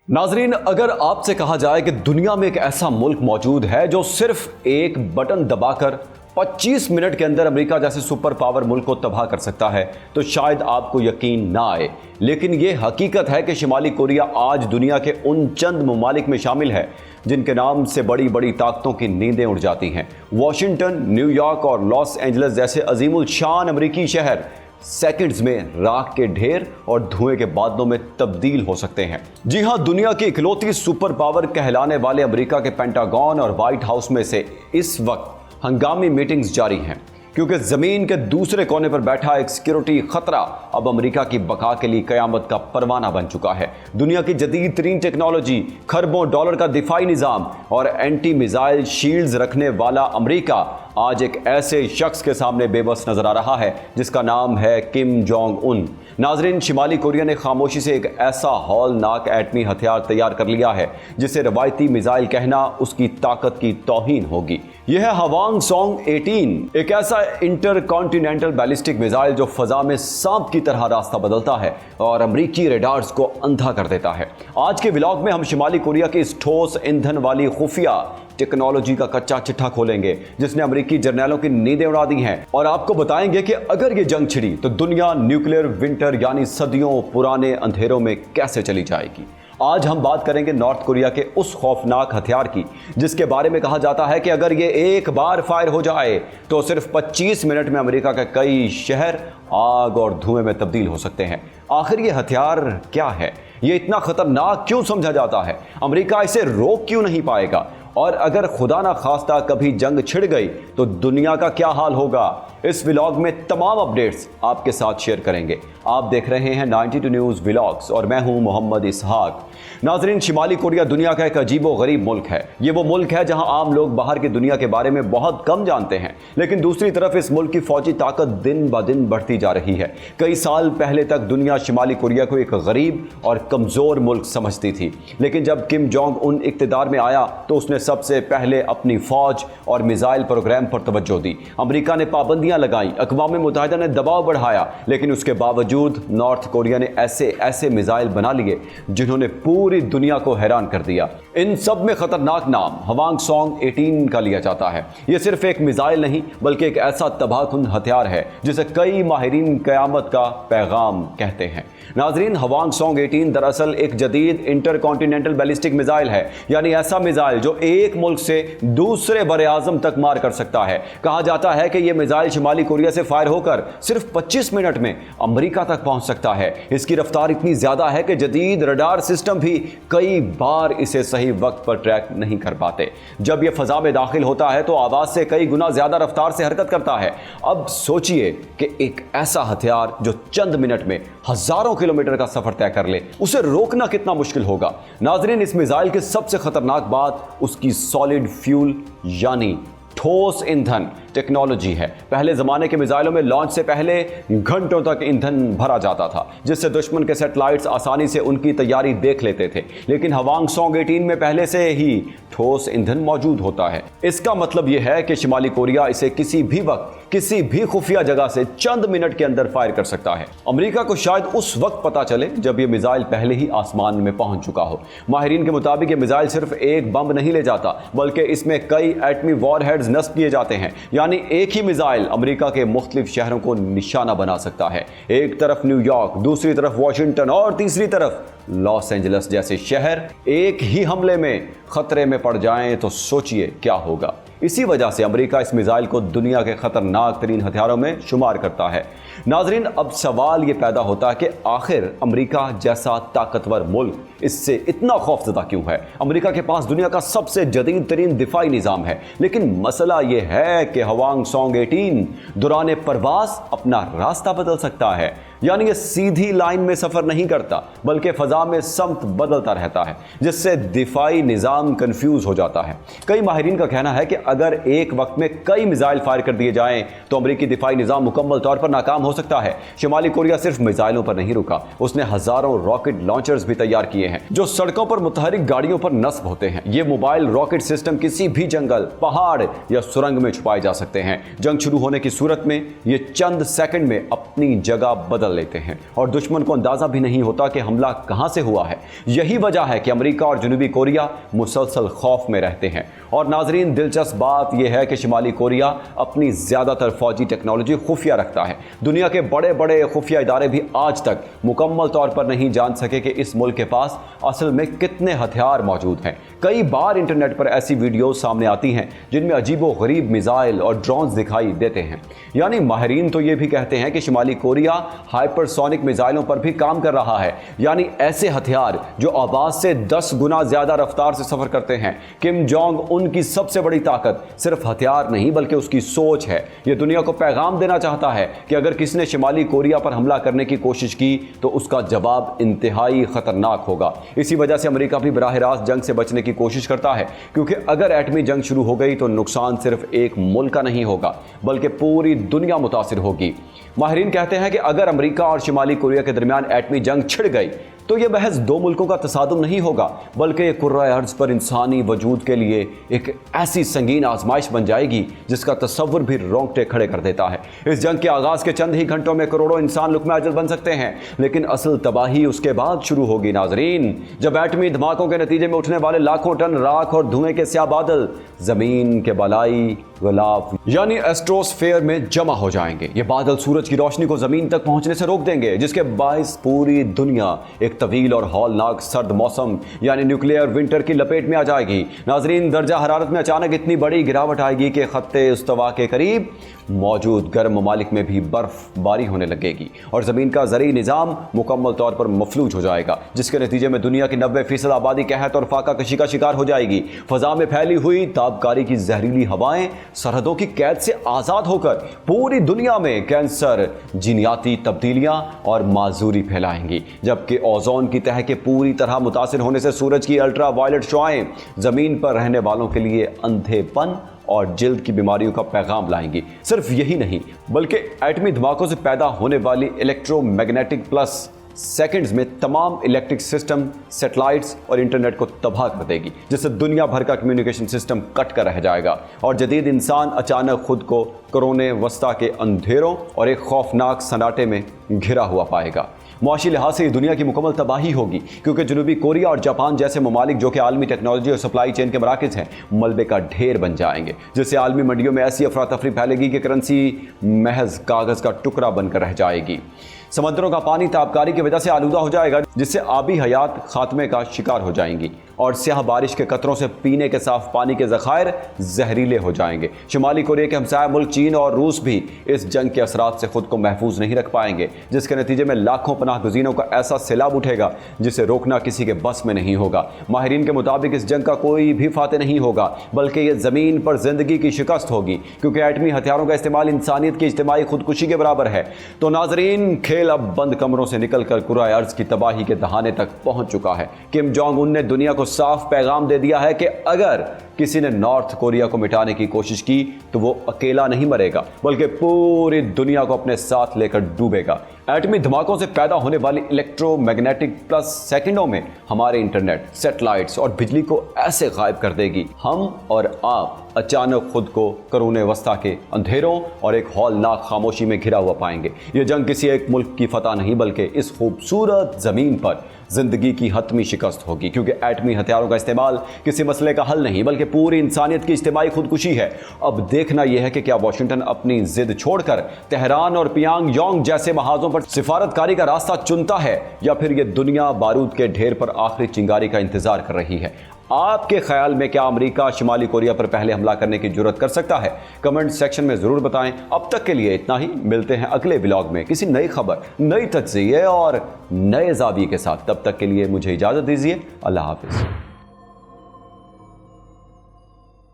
नाजरीन, अगर आपसे कहा जाए कि दुनिया में एक ऐसा मुल्क मौजूद है जो सिर्फ एक बटन दबाकर 25 मिनट के अंदर अमेरिका जैसे सुपर पावर मुल्क को तबाह कर सकता है, तो शायद आपको यकीन ना आए, लेकिन ये हकीकत है कि शिमाली कोरिया आज दुनिया के उन चंद ममालिक में शामिल है जिनके नाम से बड़ी बड़ी ताकतों की नींदें उड़ जाती हैं। वाशिंगटन, न्यूयॉर्क और लॉस एंजल्स जैसे अजीमुल शान अमेरिकी शहर सेकंड्स में राख के ढेर और धुएं के बादलों में तब्दील हो सकते हैं। जी हां, दुनिया की इकलौती सुपर पावर कहलाने वाले अमेरिका के पेंटागन और व्हाइट हाउस में से इस वक्त हंगामी मीटिंग्स जारी हैं, क्योंकि जमीन के दूसरे कोने पर बैठा एक सिक्योरिटी खतरा अब अमेरिका की बका के लिए कयामत का परवाना बन चुका है। दुनिया की जदीद तरीन टेक्नोलॉजी, खरबों डॉलर का दिफाई निज़ाम और एंटी मिसाइल शील्ड्स रखने वाला अमेरिका आज एक ऐसे शख्स के सामने बेबस नजर आ रहा है जिसका नाम है किम जोंग उन। नाजरीन, शिमाली कोरिया ने खामोशी से एक ऐसा हौलनाक एटमी हथियार तैयार कर लिया है जिसे रवायती मिसाइल कहना उसकी ताकत की तौहीन होगी। यह है हवांगसोंग 18, एक ऐसा इंटर कॉन्टिनेंटल बैलिस्टिक मिसाइल जो फजा में सांप की तरह रास्ता बदलता है और अमरीकी रेडार्स को अंधा कर देता है। आज के व्लॉग में हम शिमाली कोरिया की इस ठोस ईंधन वाली खुफिया टेक्नोलॉजी का कच्चा चिट्ठा खोलेंगे जिसने अमेरिकी जर्नैलों की नींदें उड़ा दी हैं, और आपको बताएंगे कि अगर ये जंग छिड़ी तो दुनिया न्यूक्लियर विंटर यानी सदियों पुराने अंधेरों में कैसे चली जाएगी। आज हम बात करेंगे नॉर्थ कोरिया के उस खौफनाक हथियार की जिसके बारे में कहा जाता है कि अगर ये एक बार फायर हो जाए तो सिर्फ 25 मिनट में अमेरिका के कई शहर आग और धुएं में तब्दील हो सकते हैं। आखिर ये हथियार क्या है? ये इतना खतरनाक क्यों समझा जाता है? अमेरिका इसे रोक क्यों नहीं पाएगा? और अगर खुदा ना खास्ता कभी जंग छिड़ गई तो दुनिया का क्या हाल होगा? इस व्लॉग में तमाम अपडेट्स आपके साथ शेयर करेंगे। आप देख रहे हैं 92 न्यूज़ व्लॉग्स और मैं हूं मोहम्मद इसहाक। नाजरीन, शिमाली कोरिया दुनिया का एक अजीबो गरीब मुल्क है। ये वो मुल्क है जहां आम लोग बाहर की दुनिया के बारे में बहुत कम जानते हैं, लेकिन दूसरी तरफ इस मुल्क की फौजी ताकत दिन ब दिन बढ़ती जा रही है। कई साल पहले तक दुनिया शिमाली कोरिया को एक गरीब और कमज़ोर मुल्क समझती थी, लेकिन जब किम जोंग उन इक़्तिदार में आया तो उसने सबसे पहले अपनी फौज और मिसाइल प्रोग्राम पर तवज्जो दी। अमेरिका ने पाबंदियां लगाई, अक़वाम मुत्तहिदा ने दबाव बढ़ाया, लेकिन उसके बावजूद नॉर्थ कोरिया ने ऐसे मिसाइल बना लिए जिन्होंने पूरी दुनिया को हैरान कर दिया। इन सब में खतरनाक नाम हवांगसोंग 18 का लिया जाता है। यह सिर्फ एक मिसाइल नहीं बल्कि एक ऐसा तबाहकुन हथियार है जिसे कई माहिरीन क़यामत का पैगाम कहते हैं। नाजरीन, हवांगसोंग 18 दरअसल एक जदीद इंटर कॉन्टिनेंटल बैलिस्टिक मिसाइल है, यानी ऐसा मिसाइल जो एक मुल्क से दूसरे बरे आज़म तक मार कर सकता है। कहा जाता है कि यह मिसाइल शिमाली कोरिया से फायर होकर सिर्फ 25 मिनट में अमेरिका तक पहुंच सकता है। इसकी रफ्तार इतनी ज्यादा है कि जदीद रडार सिस्टम भी कई बार इसे सही वक्त पर ट्रैक नहीं कर पाते। जब यह फजा में दाखिल होता है तो आवाज से कई गुना ज्यादा रफ्तार से हरकत करता है। अब सोचिए कि एक ऐसा हथियार जो चंद मिनट में हजारों किलोमीटर का सफर तय कर ले, उसे रोकना कितना मुश्किल होगा। नाजरीन, इस मिसाइल की सबसे खतरनाक बात उसकी सॉलिड फ्यूल यानी ठोस ईंधन टेक्नोलॉजी है। पहले ज़माने के मिसाइलों में लॉन्च से पहले घंटों तक ईंधन भरा जाता था, जिससे दुश्मन के सैटेलाइट्स आसानी से उनकी तैयारी देख लेते थे, लेकिन हवांगसोंग 18 में पहले से ही ठोस ईंधन मौजूद होता है। इसका मतलब यह है कि शिमाली कोरिया इसे किसी भी वक्त किसी भी खुफिया जगह से चंद मिनट के अंदर फायर कर सकता है। अमेरिका को शायद उस वक्त पता चले जब यह मिसाइल पहले ही आसमान में पहुंच चुका हो। माहिरीन के मुताबिक यह मिसाइल सिर्फ एक बम नहीं ले जाता, बल्कि इसमें कई एटमी वॉरहेड्स नस्ब किए जाते हैं, यानी एक ही मिसाइल अमेरिका के मुख्तलिफ शहरों को निशाना बना सकता है। एक तरफ न्यूयॉर्क, दूसरी तरफ वाशिंगटन और तीसरी तरफ लॉस एंजल्स जैसे शहर एक ही हमले में खतरे में पड़ जाएं तो सोचिए क्या होगा। इसी वजह से अमेरिका इस मिसाइल को दुनिया के खतरनाक तरीन हथियारों में शुमार करता है। नाजरीन, अब सवाल ये पैदा होता है कि आखिर अमेरिका जैसा ताकतवर मुल्क इससे इतना खौफजदा क्यों है? अमेरिका के पास दुनिया का सबसे जदीद तरीन दिफाई निज़ाम है, लेकिन मसला ये है कि हवांगसोंग 18 दौरान परवास अपना रास्ता बदल सकता है। यानी ये सीधी लाइन में सफर नहीं करता, बल्कि फजा में समत बदलता रहता है, जिससे दिफाई निज़ाम कंफ्यूज हो जाता है। कई माहिरीन का कहना है कि अगर एक वक्त में कई मिसाइल फायर कर दिए जाएं तो अमेरिकी दिफाई निज़ाम मुकम्मल तौर पर नाकाम हो सकता है। शिमाली कोरिया सिर्फ मिसाइलों पर नहीं रुका, उसने हजारों रॉकेट लॉन्चर्स भी तैयार किए हैं जो सड़कों पर मुतहरिक गाड़ियों पर नस्ब होते हैं। ये मोबाइल रॉकेट सिस्टम किसी भी जंगल, पहाड़ या सुरंग में छुपाए जा सकते हैं। जंग शुरू होने की सूरत में ये चंद सेकंड में अपनी जगह बदल लेते हैं और दुश्मन को अंदाजा भी नहीं होता कि हमला कहां से हुआ है। यही वजह है कि अमेरिका और जनूबी कोरिया मुसलसल खौफ में रहते हैं। और नाजरीन, दिलचस्प बात यह है कि शिमाली कोरिया अपनी ज्यादातर फौजी टेक्नोलॉजी खुफिया रखता है। दुनिया के बड़े बड़े खुफिया इदारे भी आज तक मुकम्मल तौर पर नहीं जान सके कि इस मुल्क के पास असल में कितने हथियार मौजूद हैं। कई बार इंटरनेट पर ऐसी वीडियो सामने आती हैं जिनमें अजीबोगरीब मिसाइल और ड्रोन्स दिखाई देते हैं। यानी माहिरीन तो ये भी कहते हैं कि शिमाली कोरिया हाइपरसोनिक मिसाइलों पर भी काम कर रहा है, यानी ऐसे हथियार जो आवाज से 10 गुना ज्यादा रफ्तार से सफर करते हैं। किम जोंग उनकी सबसे बड़ी ताकत सिर्फ हथियार नहीं बल्कि उसकी सोच है। यह दुनिया को पैगाम देना चाहता है कि अगर किसी ने शिमाली कोरिया पर हमला करने की कोशिश की तो उसका जवाब इंतहाई खतरनाक होगा। इसी वजह से अमेरिका भी बराह रास्त जंग से बचने की कोशिश करता है, क्योंकि अगर एटमी जंग शुरू हो गई तो नुकसान सिर्फ एक मुल्क का नहीं होगा बल्कि पूरी दुनिया मुतासिर होगी। माहिरीन कहते हैं कि अगर अमेरिका और शिमाली कोरिया के दरमियान एटमी जंग छिड़ गई तो यह बहस दो मुल्कों का तसादुम नहीं होगा बल्कि कुर्राए अर्ज पर इंसानी वजूद के लिए एक ऐसी संगीन आजमाइश बन जाएगी जिसका तस्वुर भी रोंगटे खड़े कर देता है। इस जंग के आगाज के चंद ही घंटों में करोड़ों इंसान लुक़्मा अजल बन सकते हैं, लेकिन असल तबाही उसके बाद शुरू होगी नाजरीन, जब एटमी धमाकों के नतीजे में उठने वाले लाखों टन राख और धुएं के स्याह बादल जमीन के बलाई गिलाफ यानी एस्ट्रोस्फेयर में जमा हो जाएंगे। ये बादल सूरज की रोशनी को जमीन तक पहुंचने से रोक देंगे, जिसके बायस पूरी दुनिया एक तवील और हौलनाक सर्द मौसम यानी न्यूक्लियर विंटर की लपेट में आ जाएगी। नाजरीन, दर्जा हरारत में अचानक इतनी बड़ी गिरावट आएगी कि खत्ते इस्तवा के करीब मौजूद गर्म ममालिक में भी बर्फबारी होने लगेगी और ज़मीन का ज़री निज़ाम मुकम्मल तौर पर मफलूज हो जाएगा, जिसके नतीजे में दुनिया की 90% आबादी कहत और फाका कशी का शिकार हो जाएगी। फ़ज़ा में फैली हुई ताबकारी की जहरीली हवाएं सरहदों की कैद से आज़ाद होकर पूरी दुनिया में कैंसर, जीनियाती तब्दीलियां और माजूरी फैलाएंगी, जबकि ओजोन की तह के पूरी तरह मुतासिर होने से सूरज की अल्ट्रा वायलेट शुआएं ज़मीन पर रहने वालों के लिए अंधेपन और जिल्द की बीमारियों का पैगाम लाएंगी। सिर्फ यही नहीं बल्कि एटमी धमाकों से पैदा होने वाली इलेक्ट्रोमैग्नेटिक प्लस सेकंड्स में तमाम इलेक्ट्रिक सिस्टम, सैटेलाइट्स और इंटरनेट को तबाह कर देगी, जिससे दुनिया भर का कम्युनिकेशन सिस्टम कट कर रह जाएगा और जदीद इंसान अचानक खुद को करोने वस्ता के अंधेरों और एक खौफनाक सन्नाटे में घिरा हुआ पाएगा। मुआशी लिहाज से दुनिया की मुकम्मल तबाही होगी, क्योंकि जनूबी कोरिया और जापान जैसे ममालिक जो कि आलमी टेक्नोलॉजी और सप्लाई चेन के मराकज़ हैं, मलबे का ढेर बन जाएंगे, जिससे आलमी मंडियों में ऐसी अफरा तफरी फैलेगी कि करेंसी महज कागज़ का टुकड़ा बनकर रह जाएगी। समंदरों का पानी ताबकारी की वजह से आलूदा हो जाएगा, जिससे आबी हयात खात्मे का शिकार हो जाएंगी और स्याह बारिश के कतरों से पीने के साफ पानी के ज़खायर जहरीले हो जाएंगे। शुमाली कोरिया के हमसाया मुल्क चीन और रूस भी इस जंग के असरात से खुद को महफूज नहीं रख पाएंगे, जिसके नतीजे में लाखों पनाह गुज़ीनों का ऐसा सैलाब उठेगा जिसे रोकना किसी के बस में नहीं होगा। माहिरीन के मुताबिक इस जंग का कोई भी फाते नहीं होगा, बल्कि ये ज़मीन पर जिंदगी की शिकस्त होगी, क्योंकि एटमी हथियारों का इस्तेमाल इंसानियत की इज्तिमाई खुदकुशी के बराबर है। तो नाजरीन, खेल अब बंद कमरों से निकलकर कुराए अर्ज की तबाही के दहाने तक पहुंच चुका है। किम जोंग उन ने दुनिया को साफ पैगाम दे दिया है कि अगर किसी ने नॉर्थ कोरिया को मिटाने की कोशिश की तो वो अकेला नहीं मरेगा बल्कि पूरी दुनिया को अपने साथ लेकर डूबेगा। एटमी धमाकों से पैदा होने वाली इलेक्ट्रोमैग्नेटिक प्लस सेकंडों में हमारे इंटरनेट, सैटेलाइट्स और बिजली को ऐसे गायब कर देगी, हम और आप अचानक खुद को करूने वस्ता के अंधेरों और एक हौलनाक खामोशी में घिरा हुआ पाएंगे। ये जंग किसी एक मुल्क की फतह नहीं बल्कि इस खूबसूरत ज़मीन पर जिंदगी की हतमी शिकस्त होगी, क्योंकि एटमी हथियारों का इस्तेमाल किसी मसले का हल नहीं बल्कि पूरी इंसानियत की इज्तिमाई खुदकुशी है। अब देखना यह है कि क्या वाशिंगटन अपनी जिद छोड़कर तेहरान और पियांगयांग जैसे महाजों पर सिफारतकारी का रास्ता चुनता है या फिर यह दुनिया बारूद के ढेर पर आखिरी चिंगारी का इंतजार कर रही है। आपके ख्याल में क्या अमेरिका शिमाली कोरिया पर पहले हमला करने की जुर्रत कर सकता है? कमेंट सेक्शन में जरूर बताएं। अब तक के लिए इतना ही, मिलते हैं अगले व्लॉग में किसी नई खबर, नई तज्ज़िये और नए ज़ाविये के साथ। तब तक के लिए मुझे इजाज़त दीजिए। अल्लाह हाफिज़।